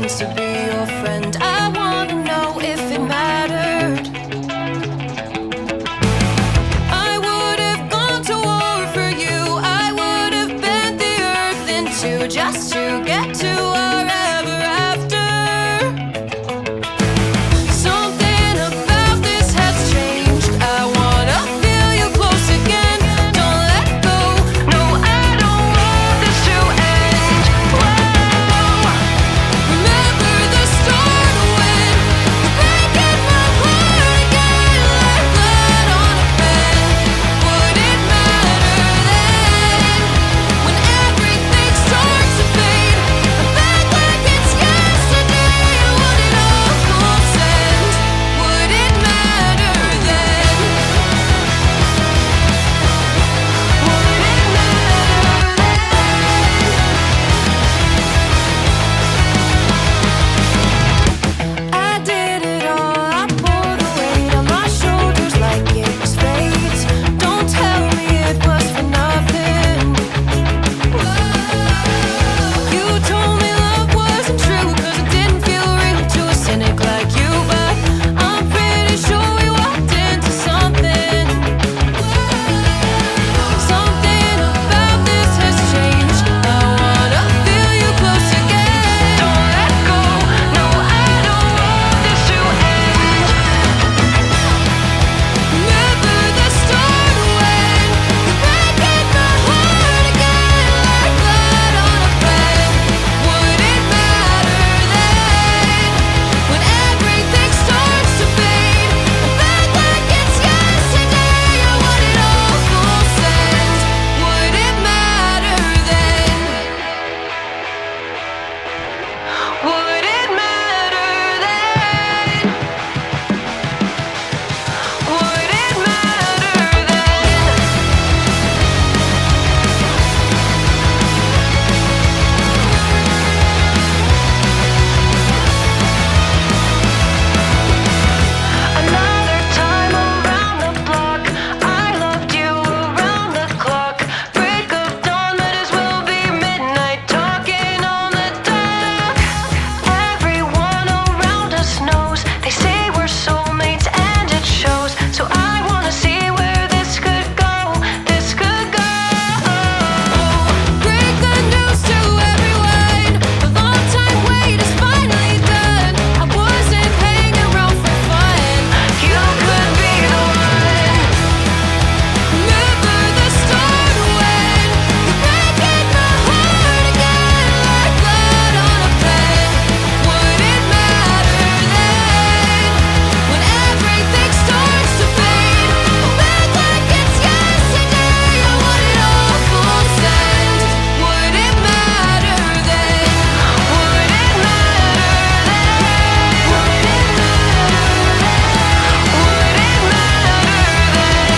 wants to be your friend. I wanna know if it mattered. I would have gone to war for you. I would have bent the earth in two just to get to our ever after. Something about this has changed. I wanna feel you close again. Don't let go. No, I don't want this to end. Whoa. Remember the start when you're breaking my heart again like blood on a pen. Would it matter then when everything starts to fade? I'm back like it's yesterday. Would it all full send? Would it matter then? Would it matter then? I did it all. I bore the weight on my shoulders like it was fate. Don't tell me it was for nothing. You told me love wasn't true 'cause it didn't feel real to a cynic like you. But I'm pretty sure we walked into something. Something about this has changed. I wanna feel you close again. Don't let go. No, I don't want this to end. Remember the start when you're breaking my heart again like blood on a pen. Would it matter then when everything starts to fade? I'm back like it's yesterday. Or would it all full send? Would it matter then? Would it matter then? Would it matter then? Another time around the block, I loved you around the clock. Break of dawn, might as well be midnight, talking on the dock. Everyone around us knows, they say we're soulmates and it shows. So I wanna see where this could go, this could go. Break the news to everyone, the long time wait is finally done. I wasn't hanging around for fun. You could be the one. Remember the start when you're breaking my heart again like blood on a pen. Would it matter then when everything starts to fade? I'm back like it's yesterday. Or would it all full send? Would it matter then? Would it matter then? Would it matter then? Would it matter then?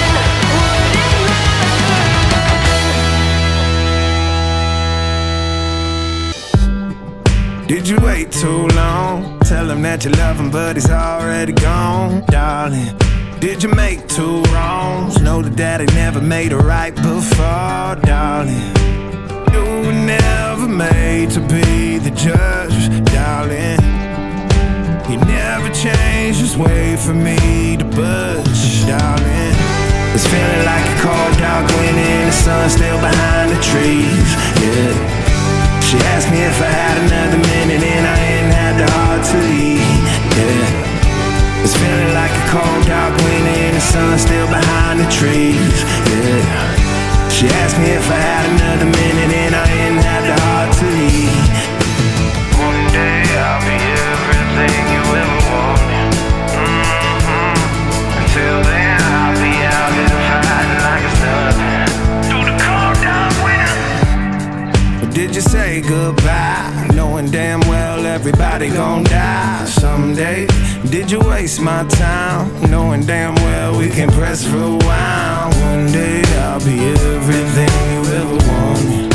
Did you wait too long? Tell him that you love him, but he's already gone, darling. Did you make two wrongs? Know that daddy never made it right before, darling. You were never made to be the judge, darling. He never changed his way for me to budge, darling. It's feeling like a cold dark winter and the sun still behind the trees, yeah. She asked me if I had another minute and I ain't had the heart to leave, yeah. It's feeling like a cold dark winter and the sun still behind the trees, yeah. She asked me if I had another minute and I ain't had the heart to leave. One day I'll be everything you ever wanted. Until then I'll be out here fighting like it's nothing. Through the cold dark winter. Did you say goodbye, knowing damn well everybody gon' die someday? Did you waste my time, knowing damn well we can press rewind? One day I'll be everything you ever wanted.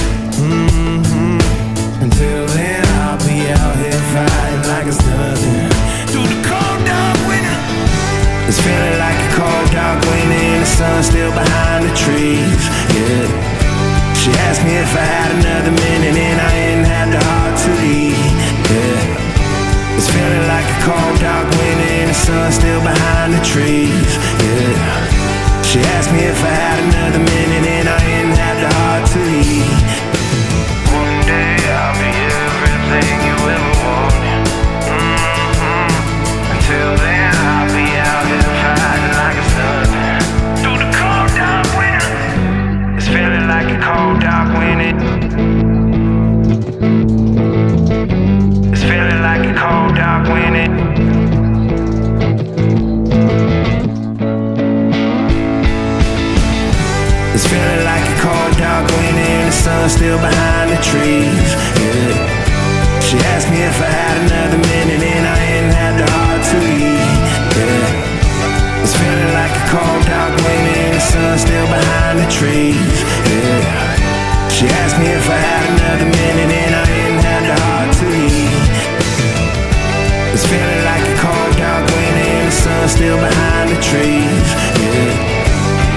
Until then I'll be out here fighting like it's nothing. Through the cold dark winter. It's feeling like a cold dark winter and the sun still behind the trees, yeah. She asked me if I had another minute and I ain't had the heart to leave, yeah. a cold, dark wind. It's feeling like a cold, dark wind. It's feeling like a cold, dark wind and the sun still behind the trees. Yeah. She asked me if I had another minute and I ain't had the heart to eat. Yeah. It's feeling like a cold, dark wind and the sun still behind the trees. Yeah. She asked me if I had another minute and I ain't had the heart to eat. It's feeling like a cold, dark wind and the sun still behind the trees. Yeah.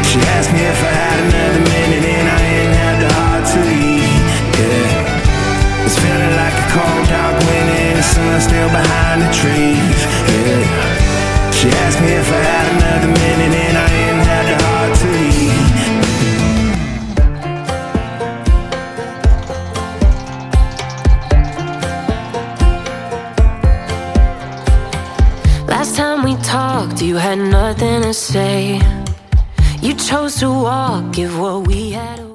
She asked me if I had another minute and I ain't had the heart to eat. Yeah. It's feeling like a cold, dark wind and the sun still behind the trees. Yeah. She asked me if I had another minute and I ain't had the heart to eat. Last time we talked, you had nothing to say. You chose to walk, give what we had away.